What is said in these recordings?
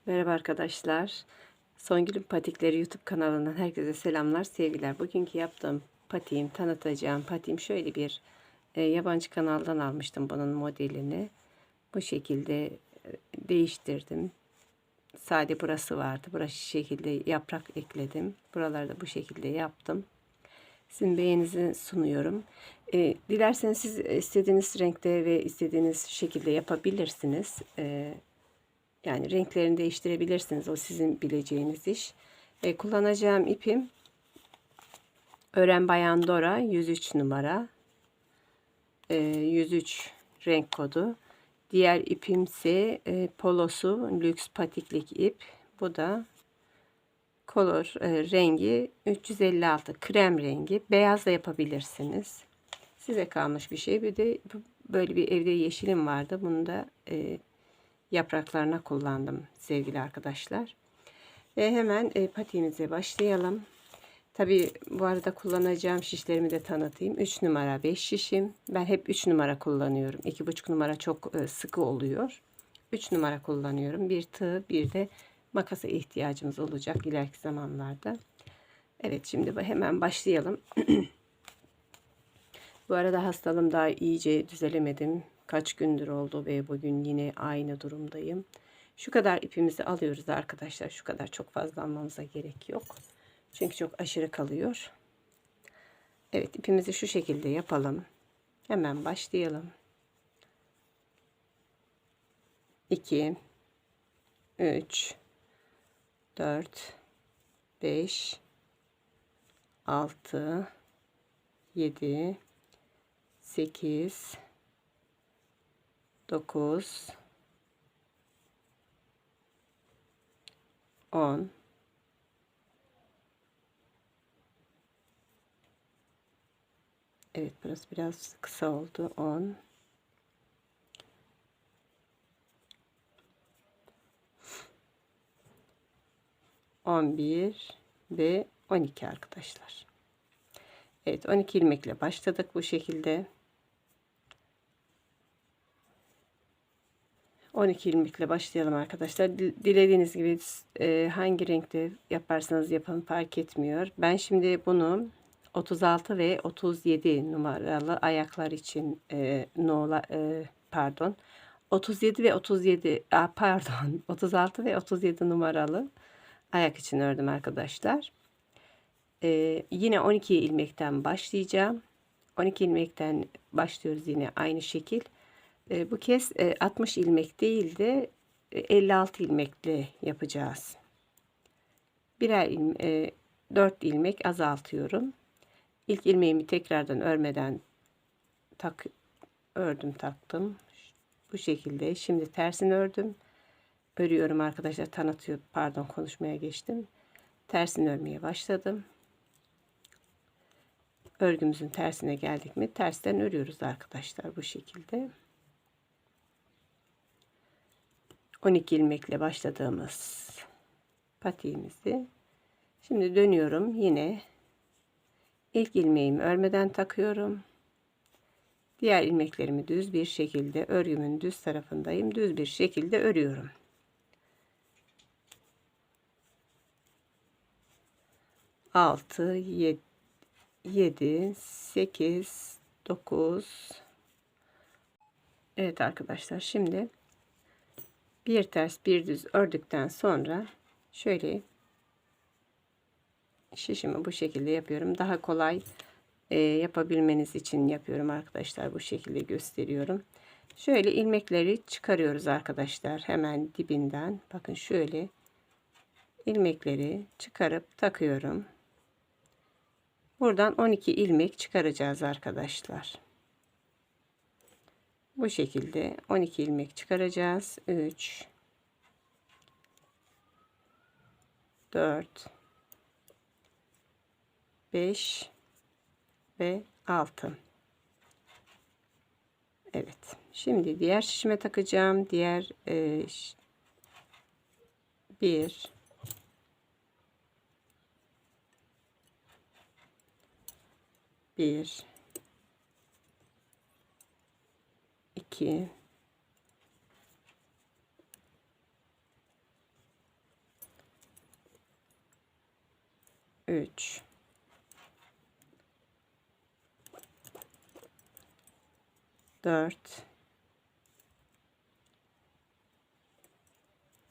Merhaba arkadaşlar. Songül'ün Patikleri YouTube kanalından herkese selamlar, sevgiler. Bugünkü yaptığım patiğim, tanıtacağım patiğim şöyle bir yabancı kanaldan almıştım bunun modelini. Bu şekilde değiştirdim. Sade burası vardı. Burası şekilde yaprak ekledim. Buralarda bu şekilde yaptım. Sizin beğeninizi sunuyorum. Dilerseniz siz istediğiniz renkte ve istediğiniz şekilde yapabilirsiniz. Yani renklerini değiştirebilirsiniz. O sizin bileceğiniz iş. Kullanacağım ipim Ören Bayan Dora 103 numara. 103 renk kodu. Diğer ipimse Polosu Lüks Patiklik ip. Bu da kolor rengi 356 krem rengi. Beyaz da yapabilirsiniz. Size kalmış bir şey. Bir de böyle bir evde yeşilim vardı. Bunu da yapraklarına kullandım sevgili arkadaşlar. Ve hemen patiğimize başlayalım. Tabi bu arada kullanacağım şişlerimi de tanıtayım. 3 numara 5 şişim. Ben hep 3 numara kullanıyorum. 2,5 numara çok sıkı oluyor. 3 numara kullanıyorum. Bir tığ, bir de makasa ihtiyacımız olacak ileriki zamanlarda. Evet, şimdi hemen başlayalım. Bu arada hastalığım daha iyice düzelemedim. Kaç gündür oldu ve bugün yine aynı durumdayım. Şu kadar ipimizi alıyoruz arkadaşlar. Şu kadar, çok fazla almamıza gerek yok. Çünkü çok aşırı kalıyor. Evet, ipimizi şu şekilde yapalım. Hemen başlayalım. 2 3 4 5 6 7 8 9 10 Evet, burası biraz kısa oldu. 10 11 ve 12 arkadaşlar. Evet, 12 ilmekle başladık bu şekilde. 12 ilmekle başlayalım arkadaşlar. Dilediğiniz gibi hangi renkte yaparsanız yapın fark etmiyor. Ben şimdi bunu 36 ve 37 numaralı ayaklar için pardon. 37 ve 37 pardon 36 ve 37 numaralı ayak için ördüm arkadaşlar. Yine 12 ilmekten başlayacağım. 12 ilmekten başlıyoruz yine aynı şekil. Bu kez 60 ilmek değil de 56 ilmekle yapacağız. Birer 4 ilmek azaltıyorum. İlk ilmeğimi tekrardan örmeden taktım. Bu şekilde. Şimdi tersini ördüm. Örüyorum arkadaşlar. Pardon, konuşmaya geçtim. Tersini örmeye başladım. Örgümüzün tersine geldik mi tersten örüyoruz arkadaşlar bu şekilde. 12 ilmekle başladığımız patiğimizi şimdi dönüyorum. Yine ilk ilmeğimi örmeden takıyorum. Diğer ilmeklerimi düz bir şekilde örgümün düz tarafındayım. Düz bir şekilde örüyorum. Altı, yedi, 8, 9. Evet arkadaşlar, şimdi bir ters bir düz ördükten sonra şöyle şişimi bu şekilde yapıyorum. Daha kolay yapabilmeniz için yapıyorum arkadaşlar. Bu şekilde gösteriyorum. Şöyle ilmekleri çıkarıyoruz arkadaşlar. Hemen dibinden. Bakın şöyle ilmekleri çıkarıp takıyorum. Buradan 12 ilmek çıkaracağız arkadaşlar. Bu şekilde 12 ilmek çıkaracağız. 3 4 5 ve 6. Evet. Şimdi diğer şişime takacağım. Diğer 1 1 2 3 4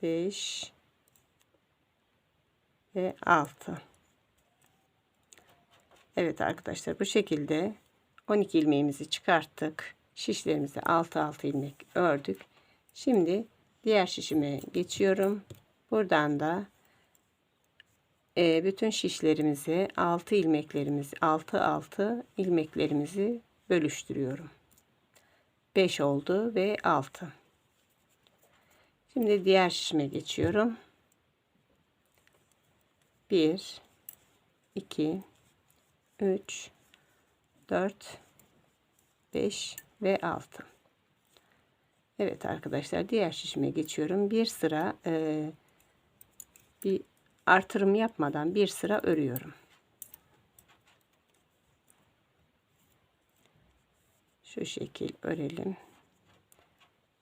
5 ve 6. Evet arkadaşlar, bu şekilde 12 ilmeğimizi çıkarttık. Şişlerimizi 6 ilmek ördük. Şimdi diğer şişime geçiyorum. Buradan da bütün şişlerimizi 6 ilmeklerimizi bölüştürüyorum. 5 oldu ve 6. Şimdi diğer şişime geçiyorum. 1 2 3 4 5 ve 6. Evet arkadaşlar, diğer şişime geçiyorum. Bir sıra bir artırım yapmadan bir sıra örüyorum. Şu şekil örelim.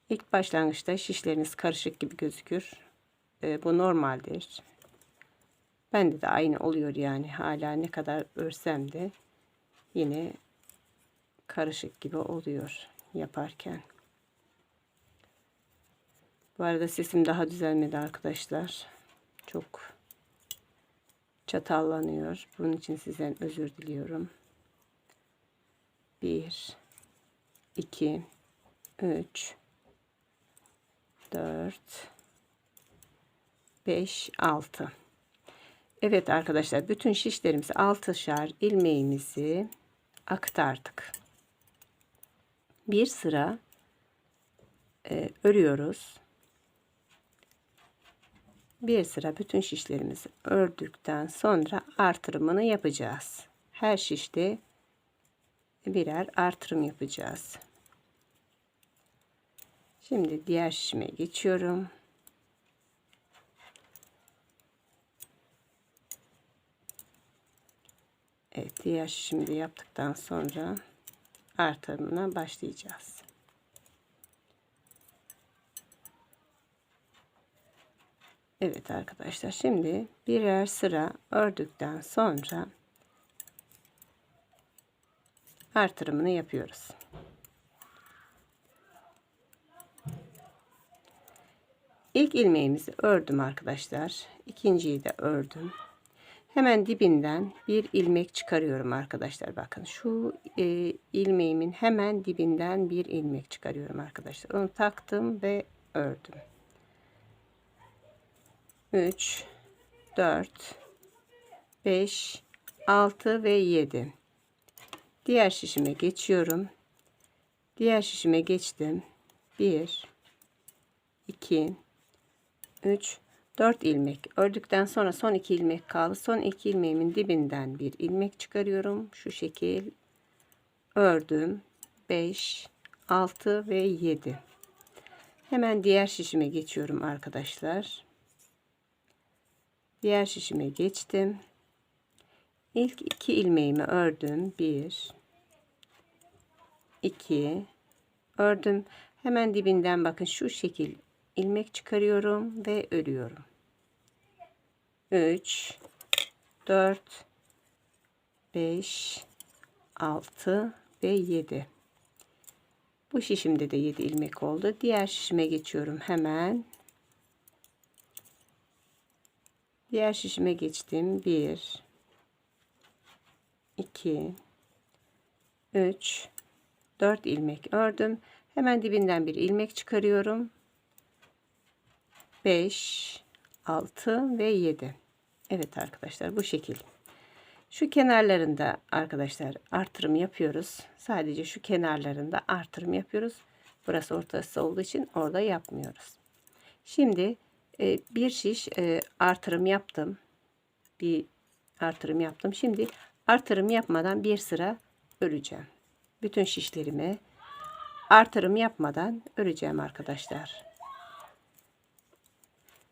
İlk başlangıçta şişleriniz karışık gibi gözükür. Bu normaldir. Bende de aynı oluyor yani. Hala ne kadar örsem de yine karışık gibi oluyor yaparken. Bu arada sesim daha düzelmedi arkadaşlar. Çok çatallanıyor. Bunun için sizden özür diliyorum. 1 2 3 4 5 6. Evet arkadaşlar, bütün şişlerimizi 6'şar ilmeğimizi aktardık. Bir sıra örüyoruz. Bir sıra bütün şişlerimizi ördükten sonra artırımını yapacağız. Her şişte birer artırım yapacağız. Şimdi diğer şişime geçiyorum. Evet, diğer şişimi de yaptıktan sonra artırımına başlayacağız. Evet arkadaşlar, şimdi birer sıra ördükten sonra artırımını yapıyoruz. İlk ilmeğimizi ördüm arkadaşlar. İkinciyi de ördüm. Hemen dibinden bir ilmek çıkarıyorum arkadaşlar. Bakın şu ilmeğimin hemen dibinden bir ilmek çıkarıyorum arkadaşlar. Onu taktım ve ördüm. 3 4 5 6 ve 7. Diğer şişime geçiyorum. Diğer şişime geçtim. 1 2 3 4 ilmek ördükten sonra son 2 ilmek kaldı. Son 2 ilmeğimin dibinden bir ilmek çıkarıyorum. Şu şekil ördüm. 5 6 ve 7. Hemen diğer şişime geçiyorum arkadaşlar. Diğer şişime geçtim. İlk 2 ilmeğimi ördüm. 1 2 ördüm. Hemen dibinden bakın şu şekil ilmek çıkarıyorum ve örüyorum. 3 4 5 6 ve 7. Bu şişimde de 7 ilmek oldu. Diğer şişime geçiyorum hemen. Diğer şişime geçtim. 1 2 3 4 ilmek ördüm. Hemen dibinden bir ilmek çıkarıyorum. 5 6 ve 7. Evet arkadaşlar, bu şekil. Şu kenarlarında arkadaşlar artırım yapıyoruz. Sadece şu kenarlarında artırım yapıyoruz. Burası ortası olduğu için orada yapmıyoruz. Şimdi bir şiş artırım yaptım. Bir artırım yaptım. Şimdi artırım yapmadan bir sıra öreceğim. Bütün şişlerimi artırım yapmadan öreceğim arkadaşlar.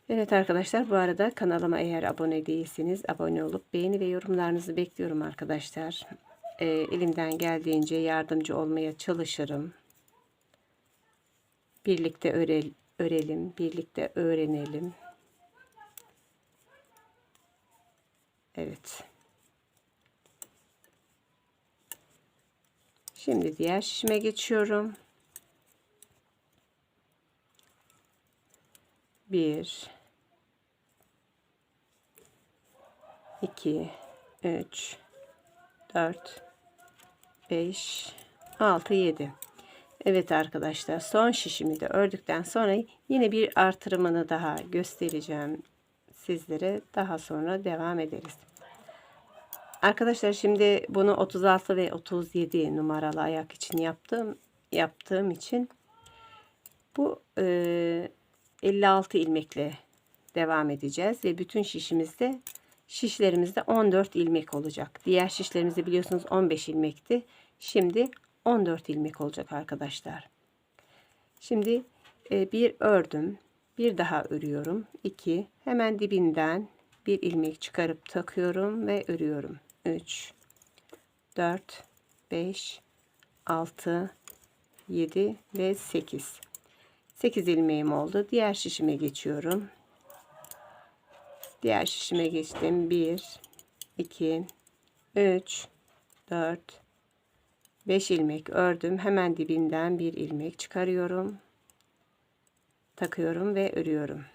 Evet arkadaşlar, bu arada kanalıma eğer abone değilseniz abone olup beğeni ve yorumlarınızı bekliyorum arkadaşlar. Elimden geldiğince yardımcı olmaya çalışırım. Birlikte örelim, birlikte öğrenelim. Evet. Şimdi diğer şişime geçiyorum. 1 2 3 4 5 6 7. Evet arkadaşlar, son şişimi de ördükten sonra yine bir artırımını daha göstereceğim sizlere. Daha sonra devam ederiz. Arkadaşlar şimdi bunu 36 ve 37 numaralı ayak için yaptığım için bu 56 ilmekle devam edeceğiz ve bütün şişlerimizde 14 ilmek olacak. Diğer şişlerimizde biliyorsunuz 15 ilmekti. Şimdi 14 ilmek olacak arkadaşlar. Şimdi bir ördüm. Bir daha örüyorum. 2. Hemen dibinden bir ilmek çıkarıp takıyorum ve örüyorum. 3 4 5 6 7 ve 8. 8 ilmeğim oldu. Diğer şişime geçiyorum. Diğer şişime geçtim. 1 2 3 4 5 ilmek ördüm. Hemen dibinden bir ilmek çıkarıyorum. Takıyorum ve örüyorum.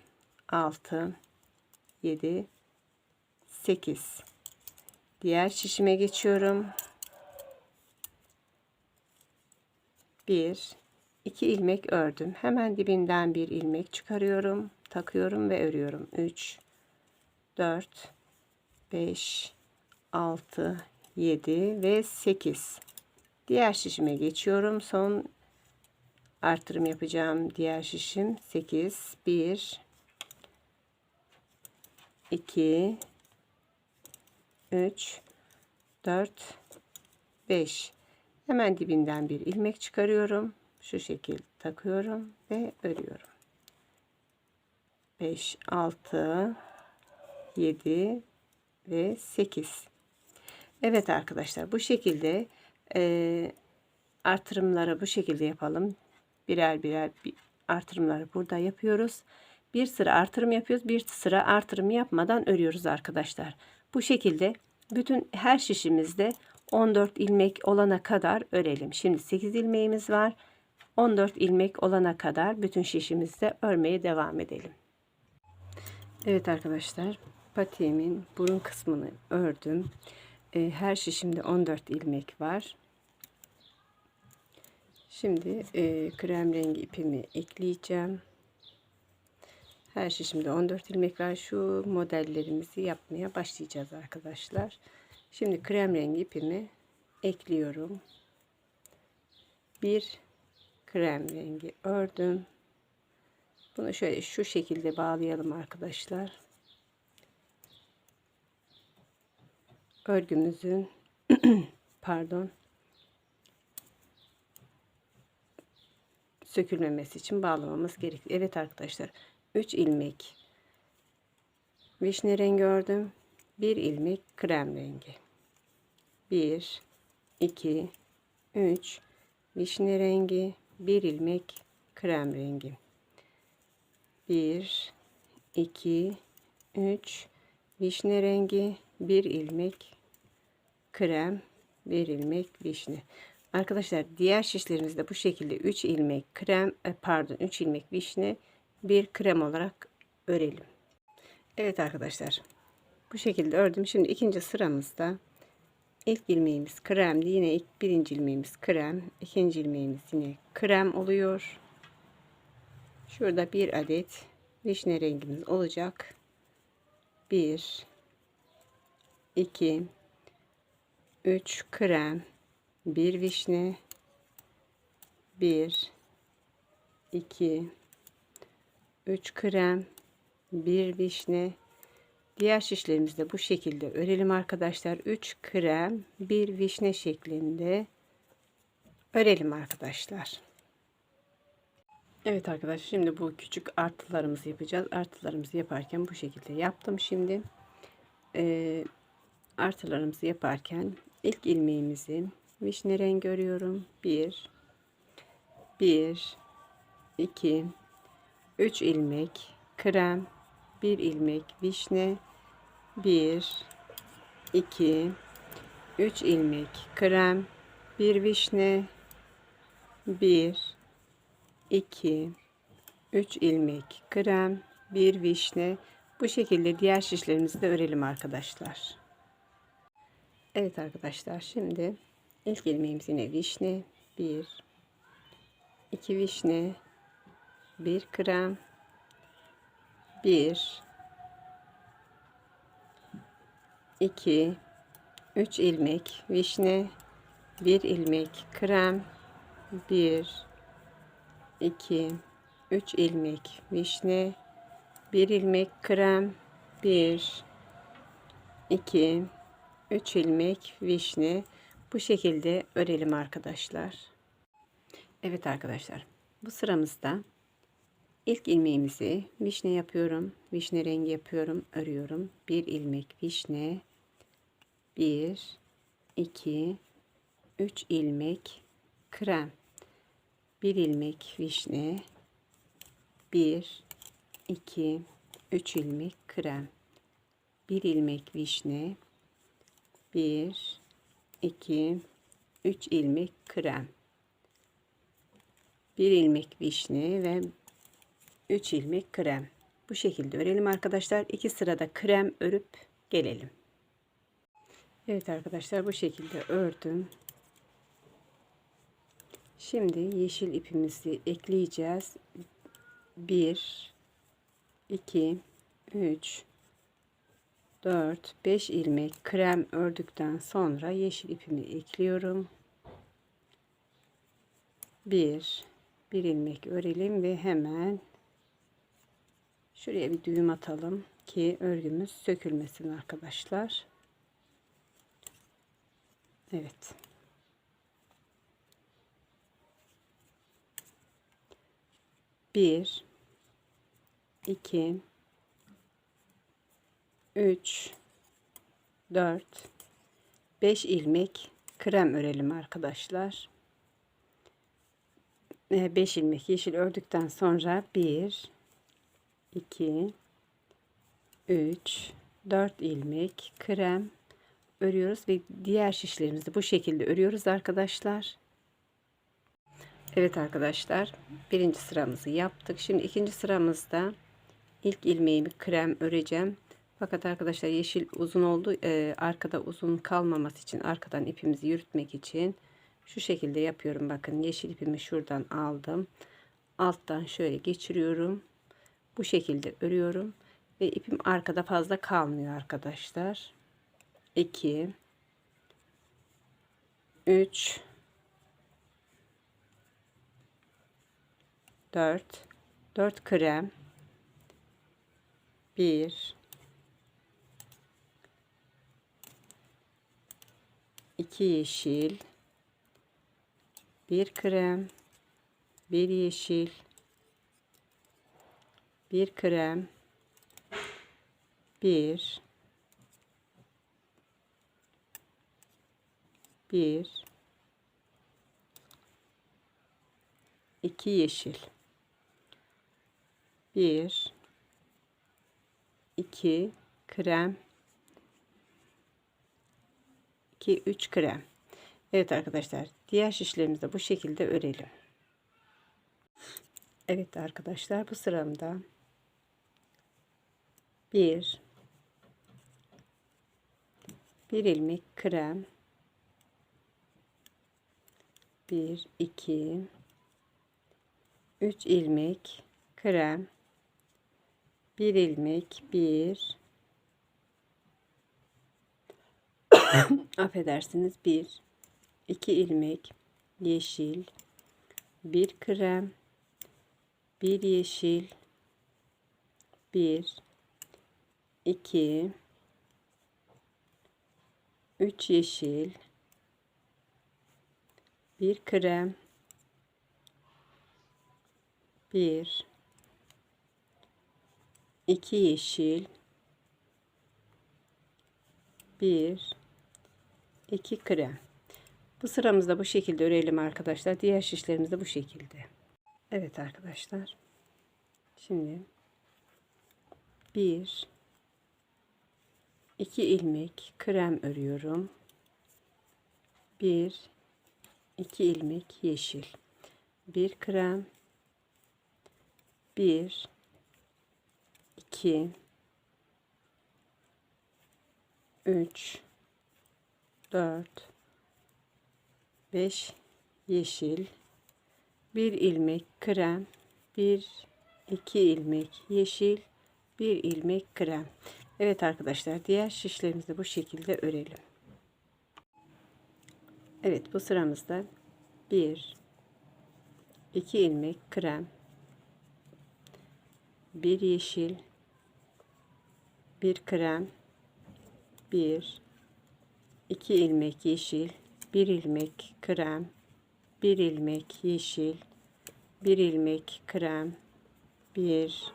6 7 8. Diğer şişime geçiyorum. 1 2 ilmek ördüm. Hemen dibinden bir ilmek çıkarıyorum. Takıyorum ve örüyorum. 3 4 5 6 7 ve 8. Diğer şişime geçiyorum. Son artırım yapacağım diğer şişim 8. 1 2 3 4 5. Hemen dibinden bir ilmek çıkarıyorum. Şu şekil takıyorum ve örüyorum. 5 6 7 ve 8. Evet arkadaşlar, bu şekilde artırımları bu şekilde yapalım. Birer birer artırımları burada yapıyoruz. Bir sıra artırım yapıyoruz. Bir sıra artırım yapmadan örüyoruz arkadaşlar. Bu şekilde bütün her şişimizde 14 ilmek olana kadar örelim. Şimdi 8 ilmeğimiz var. 14 ilmek olana kadar bütün şişimizde örmeye devam edelim. Evet arkadaşlar, patiğimin burun kısmını ördüm. Her şişimde 14 ilmek var. Şimdi krem rengi ipimi ekleyeceğim. Her şişimde 14 ilmek var. Şu modellerimizi yapmaya başlayacağız arkadaşlar. Şimdi krem rengi ipimi ekliyorum. Bir krem rengi ördüm. Bunu şöyle şu şekilde bağlayalım arkadaşlar. Örgümüzün pardon, sökülmemesi için bağlamamız gerekiyor. Evet arkadaşlar, 3 ilmek vişne rengi ördüm. 1 ilmek krem rengi. 1 2 3 vişne rengi, 1 ilmek krem rengi. 1 2 3 vişne rengi, 1 ilmek krem, 1 ilmek vişne. Arkadaşlar diğer şişlerimizde bu şekilde 3 ilmek krem, 3 ilmek vişne, 1 krem olarak örelim. Evet arkadaşlar, bu şekilde ördüm. Şimdi ikinci sıramızda ilk ilmeğimiz kremdi. Yine birinci ilmeğimiz krem, ikinci ilmeğimiz yine krem oluyor. Şurada bir adet vişne rengimiz olacak. 1 2 3 krem, 1 vişne, 1 2 3 krem, 1 vişne. Diğer şişlerimizde bu şekilde örelim arkadaşlar. 3 krem, 1 vişne şeklinde örelim arkadaşlar. Evet arkadaşlar, şimdi bu küçük artılarımızı yapacağız. Artılarımızı yaparken bu şekilde yaptım. Şimdi artılarımızı yaparken ilk ilmeğimizi vişne rengi örüyorum. 1 2 3 ilmek krem, 1 ilmek vişne, 1 2 3 ilmek krem, bir vişne, 1, 2, 3 ilmek krem, bir vişne. Bu şekilde diğer şişlerimizi de örelim arkadaşlar. Evet arkadaşlar, şimdi ilk ilmeğimiz yine vişne, 1, 2 vişne, 1 krem, 1, 2, 3 ilmek vişne, 1 ilmek krem, 1, 2, 3 ilmek vişne, 1 ilmek krem, 1, 2, 3 ilmek vişne. Bu şekilde örelim arkadaşlar. Evet arkadaşlar, bu sıramızda ilk ilmeğimizi vişne yapıyorum. Vişne rengi yapıyorum, örüyorum. 1 ilmek vişne, 1, 2, 3 ilmek krem, 1 ilmek vişne, 1, 2, 3 ilmek krem, 1 ilmek vişne, 1, 2, 3 ilmek krem, 1 ilmek vişne ve 3 ilmek krem. Bu şekilde örelim arkadaşlar. 2 sırada krem örüp gelelim. Evet arkadaşlar, bu şekilde ördüm. Şimdi yeşil ipimizi ekleyeceğiz. 1, 2, 3, 4, 5 ilmek krem ördükten sonra yeşil ipimi ekliyorum. 1 ilmek örelim ve hemen şuraya bir düğüm atalım ki örgümüz sökülmesin arkadaşlar. Evet. 1, 2, 3, 4, 5 ilmek krem örelim arkadaşlar. 5 ilmek yeşil ördükten sonra 1, 2, 3, 4 ilmek krem örüyoruz ve diğer şişlerimizi bu şekilde örüyoruz arkadaşlar. Evet arkadaşlar, birinci sıramızı yaptık. Şimdi ikinci sıramızda ilk ilmeğimi krem öreceğim. Fakat arkadaşlar, yeşil uzun oldu. Arkada uzun kalmaması için, arkadan ipimizi yürütmek için şu şekilde yapıyorum. Bakın, yeşil ipimi şuradan aldım. Alttan şöyle geçiriyorum. Bu şekilde örüyorum. Ve ipim arkada fazla kalmıyor arkadaşlar. 2, 3, 4 krem, 1, 2 yeşil, 1 krem, 1 yeşil, 1 krem, 1, 2 yeşil, 1, 2 krem, 2, 3 krem. Evet arkadaşlar, diğer şişlerimizi de bu şekilde örelim. Evet arkadaşlar, bu sıramda 1 ilmek krem, 1, 2, 3 ilmek krem, 1 ilmek, 1 affedersiniz, 1, 2 ilmek yeşil, 1 krem, 1 yeşil, 1, 2, 3 yeşil, 1 krem, 1, 2 yeşil, 1, 2 krem. Bu sıramızda bu şekilde örelim arkadaşlar. Diğer şişlerimiz de bu şekilde. Evet arkadaşlar. Şimdi 1, 2 ilmek krem örüyorum. 1, 2 ilmek yeşil, 1 krem, 1 2 3 4 5 yeşil, 1 ilmek krem, 1 2 ilmek yeşil, 1 ilmek krem. Evet arkadaşlar, diğer şişlerimizi de bu şekilde örelim. Evet, bu sıramızda 1 2 ilmek krem, 1 yeşil, 1 krem, 1 2 ilmek yeşil, 1 ilmek krem, 1 ilmek yeşil, 1 ilmek krem, 1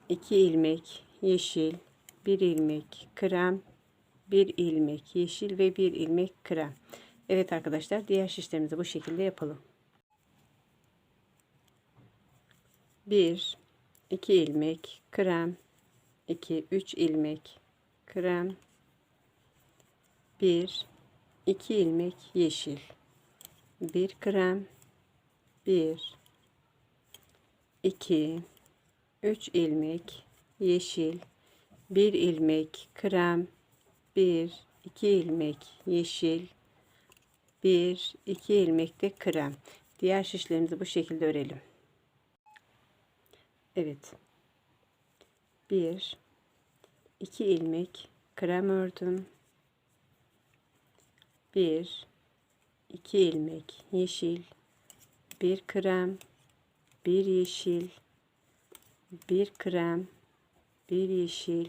2 ilmek yeşil, 1 ilmek krem, 1 ilmek yeşil ve 1 ilmek krem. Evet arkadaşlar, diğer şişlerimizi bu şekilde yapalım. 1 2 ilmek krem, 2 3 ilmek krem, 1 2 ilmek yeşil, 1 krem, 1 2 3 ilmek yeşil, 1 ilmek krem, 1 2 ilmek yeşil, 1 2 ilmek de krem. Diğer şişlerimizi bu şekilde örelim. Evet, 1 2 ilmek krem ördüm, 1 2 ilmek yeşil, 1 krem, 1 yeşil, 1 krem, 1 yeşil,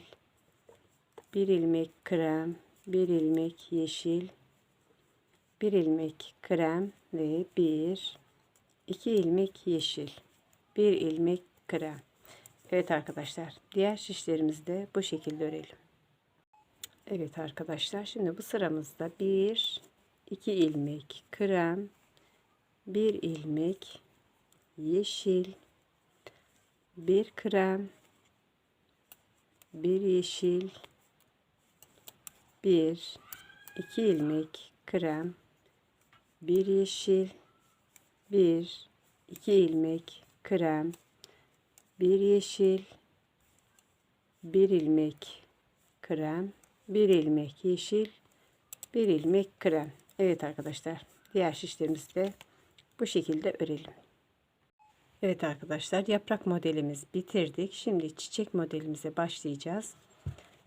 1 ilmek krem, 1 ilmek yeşil, 1 ilmek krem ve 1 2 ilmek yeşil, 1 ilmek krem. Evet arkadaşlar, diğer şişlerimizi de bu şekilde örelim. Evet arkadaşlar, şimdi bu sıramızda 1 2 ilmek krem, 1 ilmek yeşil, 1 krem, 1 yeşil, 1 2 ilmek krem, 1 yeşil, 1 2 ilmek krem, 1 yeşil, 1 ilmek krem, 1 ilmek yeşil, 1 ilmek krem. Evet arkadaşlar, diğer şişlerimizi de bu şekilde örelim. Evet arkadaşlar, yaprak modelimizi bitirdik. Şimdi çiçek modelimize başlayacağız.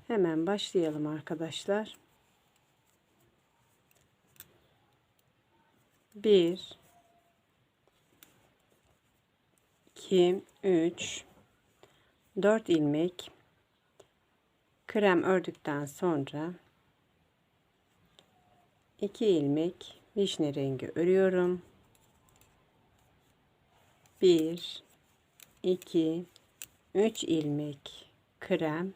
Hemen başlayalım arkadaşlar. 1 2 3 4 ilmek krem ördükten sonra 2 ilmek vişne rengi örüyorum. 1 2 3 ilmek krem,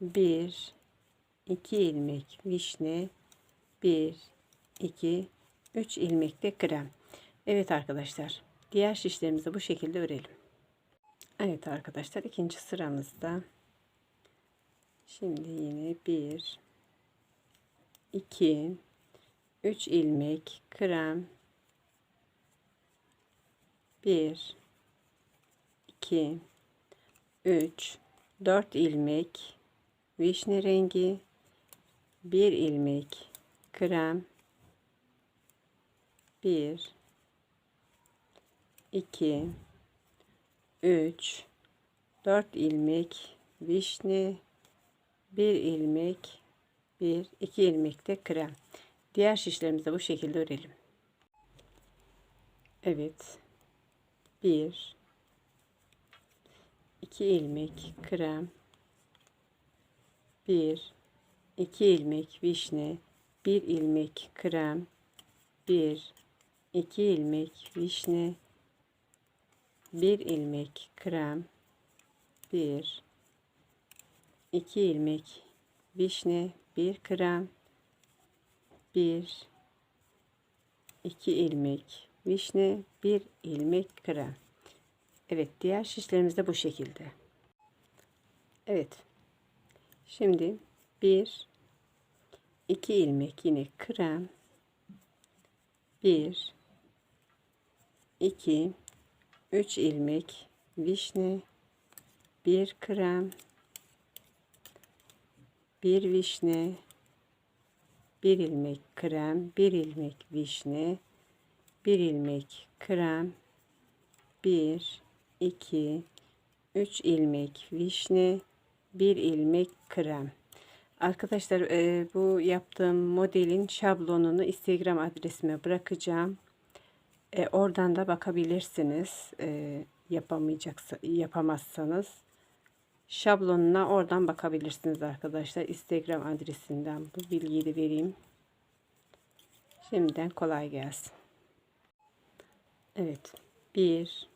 1 2 ilmek vişne, 1 2 3 ilmek de krem. Evet arkadaşlar, diğer şişlerimizi bu şekilde örelim. Evet arkadaşlar, ikinci sıramızda şimdi yine 1 2 3 ilmek krem, 1 2 3 4 ilmek vişne rengi, 1 ilmek krem, 1 2 3 4 ilmek vişne, 1 ilmek 1 2 ilmek de krem. Diğer şişlerimizi de bu şekilde örelim. Evet, 1 2 ilmek krem, 1 2 ilmek vişne, 1 ilmek krem, 1 2 ilmek vişne, 1 ilmek krem, 1 2 ilmek vişne, 1 krem, 1 2 ilmek vişne, 1 ilmek krem. Evet, diğer şişlerimiz de bu şekilde. Evet, şimdi 1 2 ilmek yine krem, 1 2 3 ilmek vişne, 1 krem, 1 vişne, 1 ilmek krem, 1 ilmek vişne, 1 ilmek krem, 1 2 3 ilmek vişne, 1 ilmek krem. Arkadaşlar bu yaptığım modelin şablonunu Instagram adresime bırakacağım. Oradan da bakabilirsiniz. Yapamazsanız şablonuna oradan bakabilirsiniz arkadaşlar. Instagram adresinden bu bilgiyi de vereyim. Şimdiden kolay gelsin. Evet. 1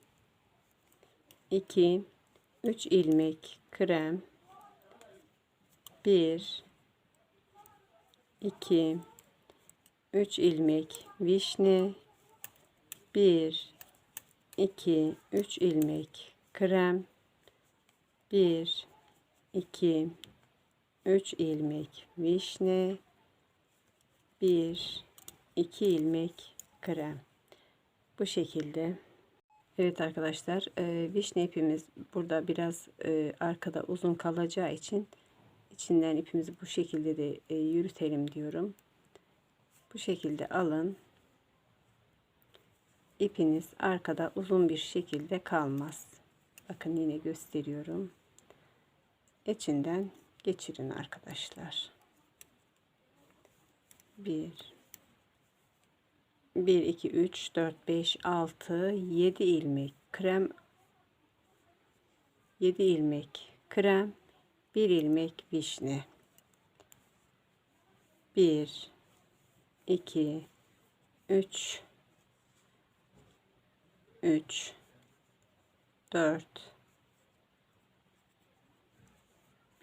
2 3 ilmek krem, 1 2 3 ilmek vişne, 1 2 3 ilmek krem, 1 2 3 ilmek vişne, 1 2 ilmek krem. Bu şekilde. Evet arkadaşlar, vişne ipimiz burada biraz arkada uzun kalacağı için içinden ipimizi bu şekilde de yürütelim diyorum. Bu şekilde alın. İpiniz arkada uzun bir şekilde kalmaz. Bakın yine gösteriyorum. İçinden geçirin arkadaşlar. 1 2 3 4 5 6 7 ilmek krem, 7 ilmek krem, 1 ilmek vişne, 1 2 3 4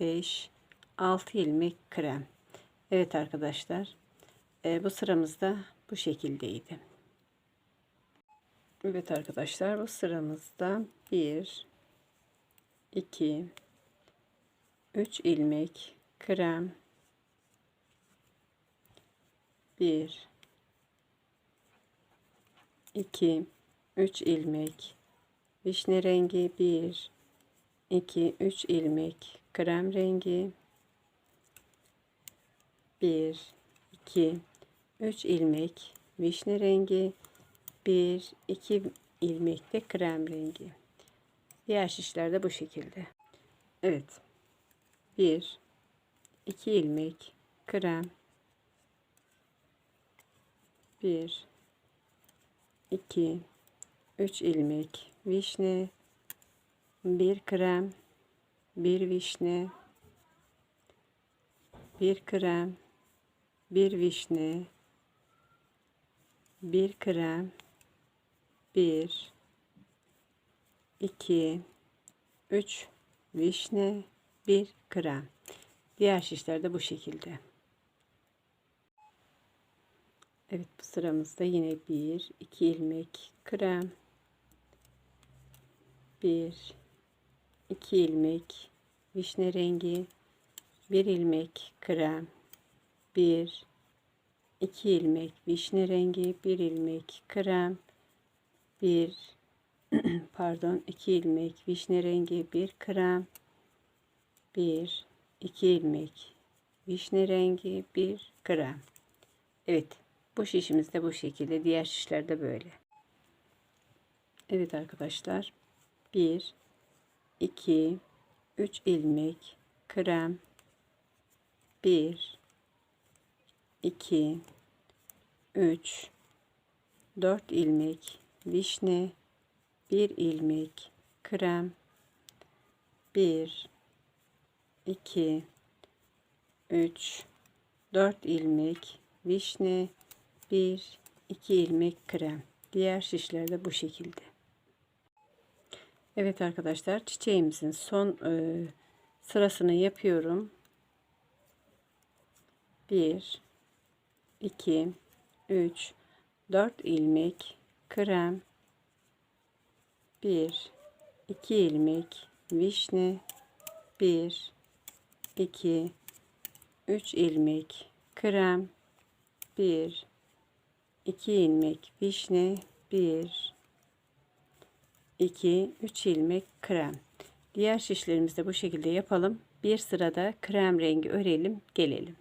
5 6 ilmek krem. Evet arkadaşlar, bu sıramızda bu şekildeydi. Evet arkadaşlar, bu sıramızda 1 2 3 ilmek krem, 1 2 3 ilmek vişne rengi, 1 2 3 ilmek krem rengi, 1 2 3 ilmek vişne rengi, 1 2 ilmek de krem rengi. Diğer şişler de bu şekilde. Evet. 1 2 ilmek krem, 1 2 3 ilmek vişne, 1 krem, 1 vişne, 1 krem, 1 vişne, 1 krem, 1 2 3 vişne, 1 krem. Diğer şişler de bu şekilde. Evet, bu sıramızda yine 1 2 ilmek krem, 1 2 ilmek vişne rengi, 1 ilmek krem, 1 2 ilmek vişne rengi, 1 ilmek krem, 1 pardon 2 ilmek vişne rengi, 1 krem, 1 2 ilmek vişne rengi, 1 krem. Evet, bu şişimiz de bu şekilde, diğer şişler de böyle. Evet arkadaşlar, 1 2 3 ilmek krem, 1 2 3 4 ilmek vişne, 1 ilmek krem, 1 2 3 4 ilmek vişne, 1 2 ilmek krem. Diğer şişler de bu şekilde. Evet arkadaşlar, çiçeğimizin son sırasını yapıyorum. 1 2 3 4 ilmek krem, 1 2 ilmek vişne, 1 2 3 ilmek krem, 1 2 ilmek vişne, 1 2 3 ilmek krem. Diğer şişlerimizi de bu şekilde yapalım. Bir sırada krem rengi örelim, gelelim.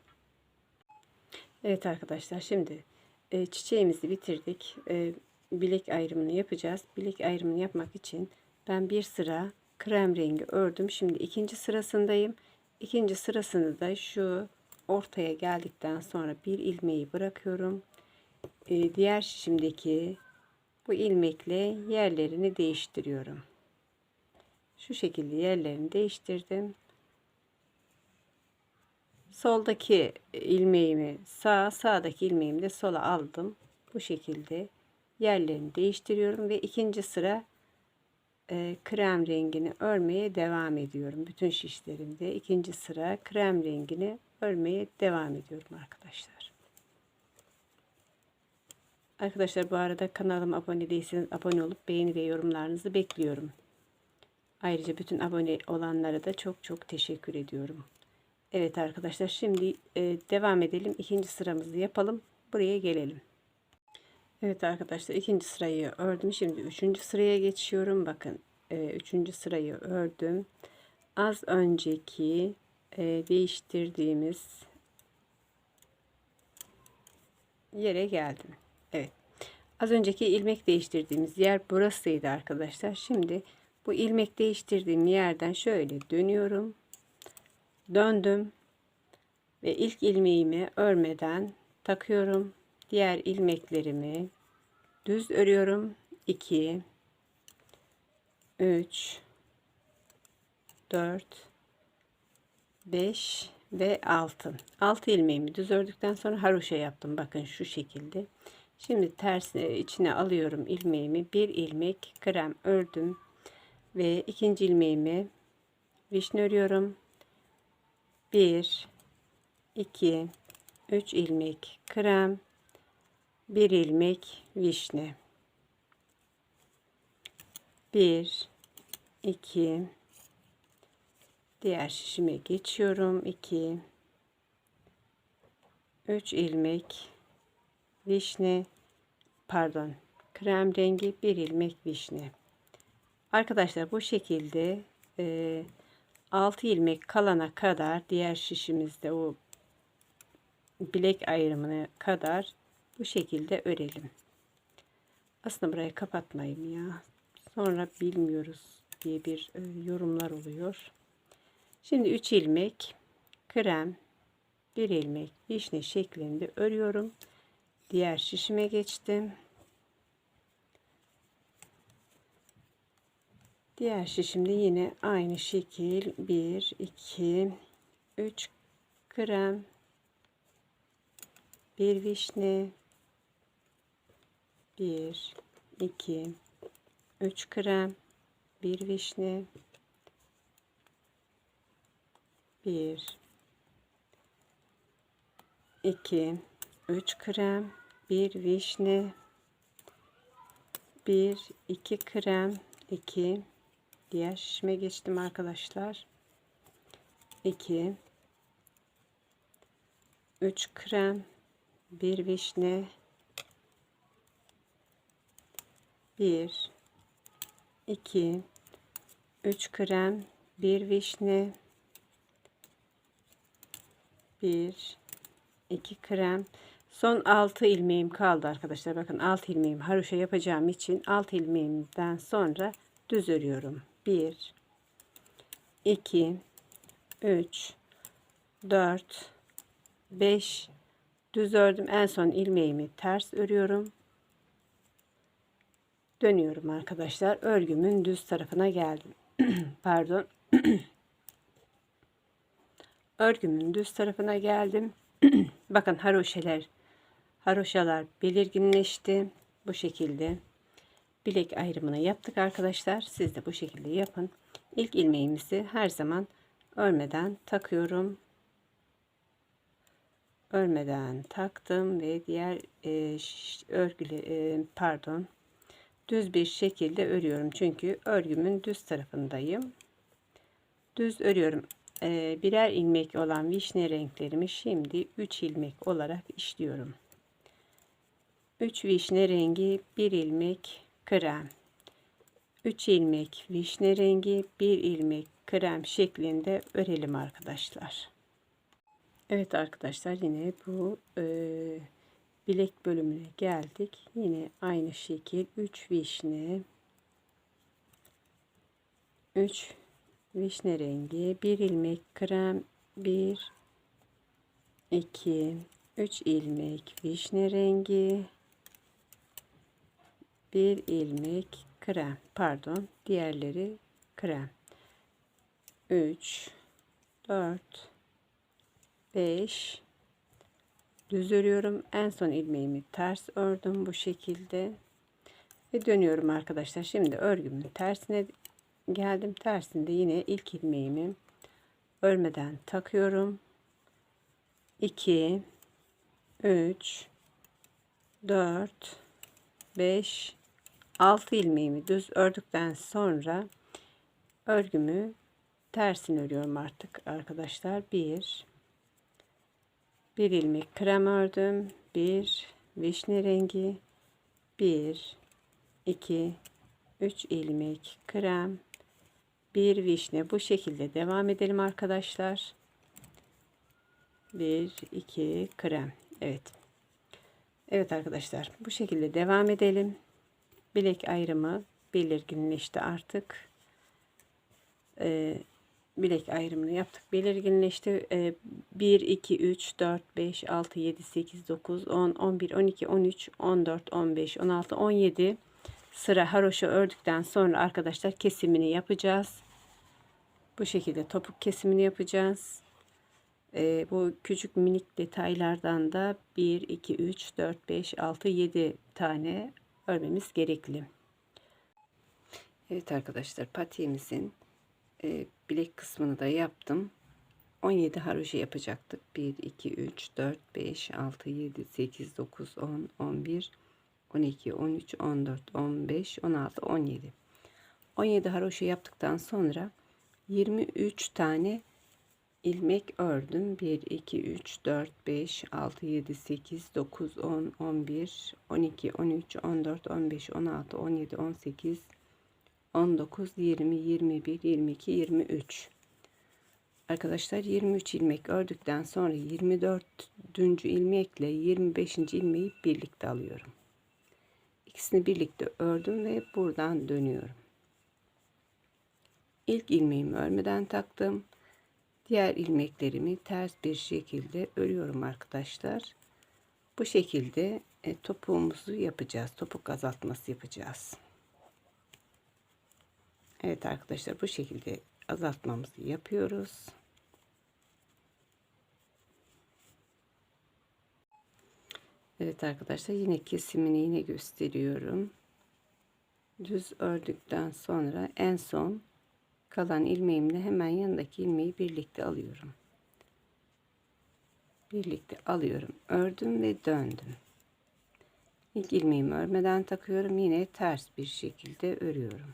Evet arkadaşlar, şimdi çiçeğimizi bitirdik. Bilek ayrımını yapacağız. Bilek ayrımını yapmak için ben bir sıra krem rengi ördüm. Şimdi ikinci sırasındayım. İkinci sırasını da şu ortaya geldikten sonra bir ilmeği bırakıyorum. Diğer şişimdeki bu ilmekle yerlerini değiştiriyorum. Şu şekilde yerlerini değiştirdim. Soldaki ilmeğimi sağa, sağdaki ilmeğimi de sola aldım. Bu şekilde yerlerini değiştiriyorum ve ikinci sıra krem rengini örmeye devam ediyorum. Bütün şişlerimde ikinci sıra krem rengini örmeye devam ediyorum arkadaşlar. Arkadaşlar, bu arada kanalıma abone değilseniz abone olup beğeni ve yorumlarınızı bekliyorum. Ayrıca bütün abone olanlara da çok çok teşekkür ediyorum. Evet arkadaşlar, şimdi devam edelim. İkinci sıramızı yapalım. Buraya gelelim. Evet arkadaşlar, ikinci sırayı ördüm. Şimdi üçüncü sıraya geçiyorum. Bakın, üçüncü sırayı ördüm. Az önceki değiştirdiğimiz yere geldim. Evet. Az önceki ilmek değiştirdiğimiz yer burasıydı arkadaşlar. Şimdi bu ilmek değiştirdiğim yerden şöyle dönüyorum. Döndüm ve ilk ilmeğimi örmeden takıyorum. Diğer ilmeklerimi düz örüyorum. 2 3 4 5 ve 6 ilmeğimi düz ördükten sonra haroşa yaptım. Bakın şu şekilde. Şimdi tersine içine alıyorum ilmeğimi. Bir ilmek krem ördüm ve ikinci ilmeğimi vişne örüyorum. 1 2 3 ilmek krem, 1 ilmek vişne. 1 2 diğer şişime geçiyorum. 2 3 ilmek vişne, pardon, krem rengi, 1 ilmek vişne. Arkadaşlar, bu şekilde 6 ilmek kalana kadar diğer şişimizde o bilek ayrımına kadar bu şekilde örelim. Aslında burayı kapatmayayım ya. Sonra bilmiyoruz diye bir yorumlar oluyor. Şimdi 3 ilmek krem, 1 ilmek vişne şeklinde örüyorum. Diğer şişime geçtim. Diğer şişimde yine aynı şekil 1 2 3 krem, 1 vişne, 1 2 3 krem, 1 vişne, 1 2 3 krem, 1 vişne, 1 2 krem, 2 diğer şişime geçtim arkadaşlar. 2 3 krem, 1 vişne, 1 2 3 krem, 1 vişne, 1 2 krem. Son 6 ilmeğim kaldı arkadaşlar. Bakın, 6 ilmeğim haroşa yapacağım için 6 ilmeğimden sonra düz örüyorum. 1 2 3 4 5 düz ördüm. En son ilmeğimi ters örüyorum. Dönüyorum arkadaşlar. Örgümün düz tarafına geldim. Pardon. Örgümün düz tarafına geldim. Bakın, haroşalar belirginleşti. Bu şekilde bilek ayrımını yaptık arkadaşlar. Siz de bu şekilde yapın. İlk ilmeğimizi her zaman örmeden takıyorum. Örmeden taktım ve diğer düz bir şekilde örüyorum. Çünkü örgümün düz tarafındayım. Düz örüyorum. Birer ilmek olan vişne renklerimi şimdi 3 ilmek olarak işliyorum. 3 vişne rengi, 1 ilmek krem. 3 ilmek vişne rengi, 1 ilmek krem şeklinde örelim arkadaşlar. Evet arkadaşlar, yine bu bilek bölümüne geldik. Yine aynı şekil 3 vişne, 3 vişne rengi, 1 ilmek krem, 1 2 3 ilmek vişne rengi, 1 ilmek krem, pardon diğerleri krem. 3 4 5 düz örüyorum. En son ilmeğimi ters ördüm bu şekilde ve dönüyorum arkadaşlar. Şimdi örgümün tersine geldim. Tersinde yine ilk ilmeğimi örmeden takıyorum. 2 3 4 5 6 ilmeğimi düz ördükten sonra örgümü tersini örüyorum artık arkadaşlar. 1 ilmek krem ördüm, 1 vişne rengi, 1 2 3 ilmek krem, 1 vişne. Bu şekilde devam edelim arkadaşlar. 1 2 krem. Evet arkadaşlar, bu şekilde devam edelim. Bilek ayrımı belirginleşti artık. Bilek ayrımını yaptık, belirginleşti. 1 2 3 4 5 6 7 8 9 10 11 12 13 14 15 16 17 sıra haroşa ördükten sonra arkadaşlar kesimini yapacağız. Bu şekilde topuk kesimini yapacağız. Bu küçük minik detaylardan da 1 2 3 4 5 6 7 tane örmemiz gerekli. Evet arkadaşlar, patiğimizin bilek kısmını da yaptım. 17 haroşa yapacaktık. 1 2 3 4 5 6 7 8 9 10 11 12 13 14 15 16 17 haroşa yaptıktan sonra 23 tane ilmek ördüm. 1 2 3 4 5 6 7 8 9 10 11 12 13 14 15 16 17 18 19 20 21 22 23 arkadaşlar, 23 ilmek ördükten sonra 24. ilmekle 25. ilmeği birlikte alıyorum. İkisini birlikte ördüm ve buradan dönüyorum. İlk ilmeğimi örmeden taktım. Diğer ilmeklerimi ters bir şekilde örüyorum arkadaşlar. Bu şekilde topuğumuzu yapacağız. Topuk azaltması yapacağız. Evet arkadaşlar, bu şekilde azaltmamızı yapıyoruz. Evet arkadaşlar, yine kesimini yine gösteriyorum. Düz ördükten sonra en son kalan ilmeğimle hemen yanındaki ilmeği birlikte alıyorum. Birlikte alıyorum. Ördüm ve döndüm. İlk ilmeğimi örmeden takıyorum. Yine ters bir şekilde örüyorum.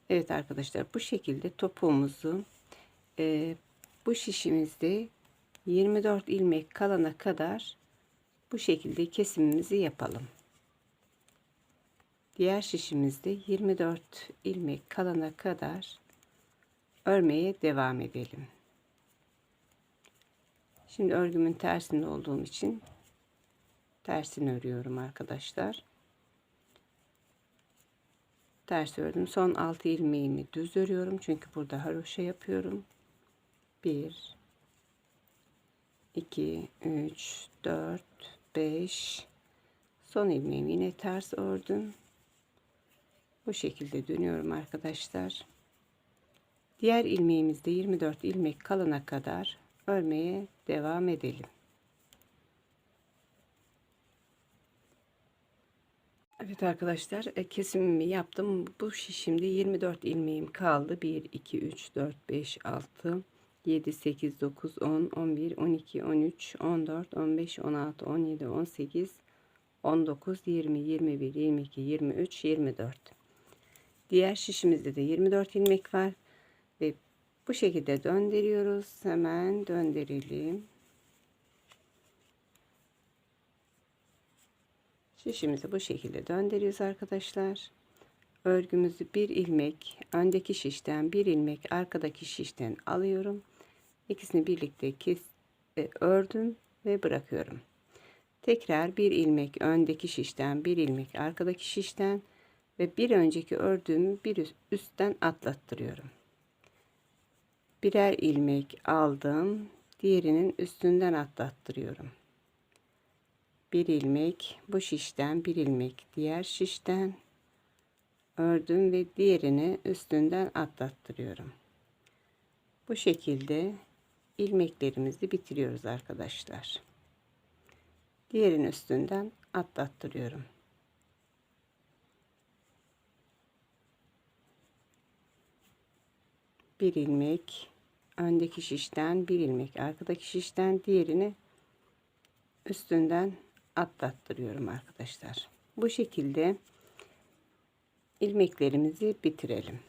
Evet arkadaşlar, bu şekilde topuğumuzu bu şişimizde 24 ilmek kalana kadar bu şekilde kesimimizi yapalım. Diğer şişimizde 24 ilmek kalana kadar örmeye devam edelim. Şimdi örgümün tersinde olduğum için tersini örüyorum arkadaşlar. Ters ördüm. Son 6 ilmeğimi düz örüyorum. Çünkü burada haroşa yapıyorum. 1 2 3 4 5 son ilmeğimi yine ters ördüm. Bu şekilde dönüyorum arkadaşlar. Diğer ilmeğimizde 24 ilmek kalana kadar örmeye devam edelim. Evet arkadaşlar, kesimimi yaptım. Bu şişimde 24 ilmeğim kaldı. 1 2 3 4 5 6 7 8 9 10 11 12 13 14 15 16 17 18 19 20 21 22 23 24 diğer şişimizde de 24 ilmek var ve bu şekilde döndürüyoruz. Hemen döndürelim. Şişimizi bu şekilde döndürüyoruz arkadaşlar. Örgümüzü bir ilmek öndeki şişten, bir ilmek arkadaki şişten alıyorum. İkisini birlikte ördüm ve bırakıyorum. Tekrar bir ilmek öndeki şişten, bir ilmek arkadaki şişten ve bir önceki ördüğümü bir üstten atlattırıyorum. Birer ilmek aldım, diğerinin üstünden atlattırıyorum. Bir ilmek bu şişten, bir ilmek diğer şişten ördüm ve diğerini üstünden atlattırıyorum. Bu şekilde ilmeklerimizi bitiriyoruz arkadaşlar. Diğerinin üstünden atlattırıyorum. Bir ilmek öndeki şişten, bir ilmek arkadaki şişten, diğerini üstünden atlattırıyorum arkadaşlar. Bu şekilde ilmeklerimizi bitirelim.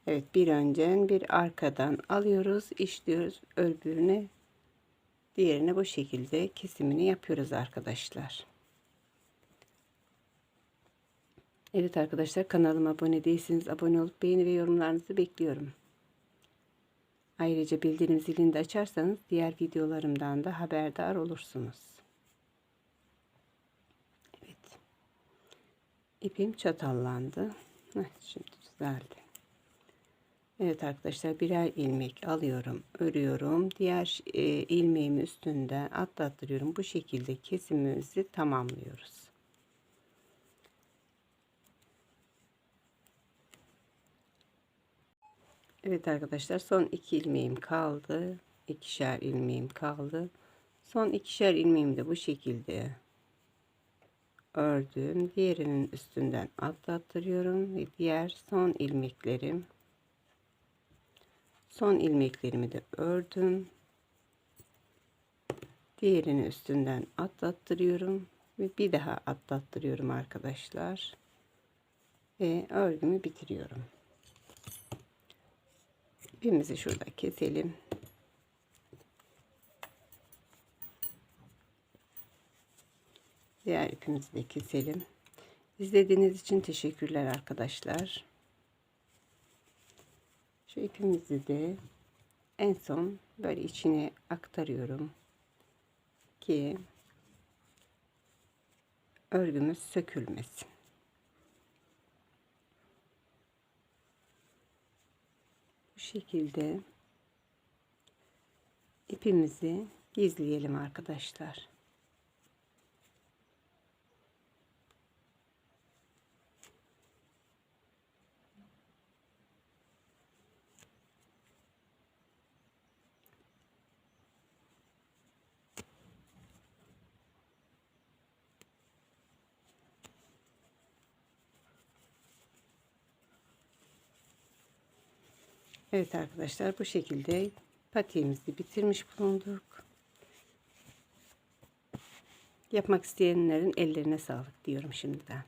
Evet, bir önden bir arkadan alıyoruz, işliyoruz, öbürüne diğerine bu şekilde kesimini yapıyoruz arkadaşlar. Evet arkadaşlar, kanalıma abone değilseniz abone olup beğeni ve yorumlarınızı bekliyorum. Ayrıca bildirim zilini de açarsanız diğer videolarımdan da haberdar olursunuz. Evet. İpim çatallandı. Şimdi düzeldi. Evet arkadaşlar, birer ilmek alıyorum, örüyorum. Diğer ilmeğimi üstünden atlattırıyorum. Bu şekilde kesimimizi tamamlıyoruz. Evet arkadaşlar, son 2 ilmeğim kaldı. İkişer ilmeğim kaldı. Son ikişer ilmeğimi de bu şekilde ördüm. Diğerinin üstünden atlattırıyorum ve diğer son ilmeklerimi de ördüm. Diğerini üstünden atlattırıyorum ve bir daha atlattırıyorum arkadaşlar. Ve örgümü bitiriyorum. İpimizi şurada keselim. Diğer ipimizi de keselim. İzlediğiniz için teşekkürler arkadaşlar. Şu ipimizi de en son böyle içine aktarıyorum ki örgümüz sökülmesin. Bu şekilde ipimizi gizleyelim arkadaşlar. Evet arkadaşlar, bu şekilde patiğimizi bitirmiş bulunduk. Yapmak isteyenlerin ellerine sağlık diyorum şimdiden.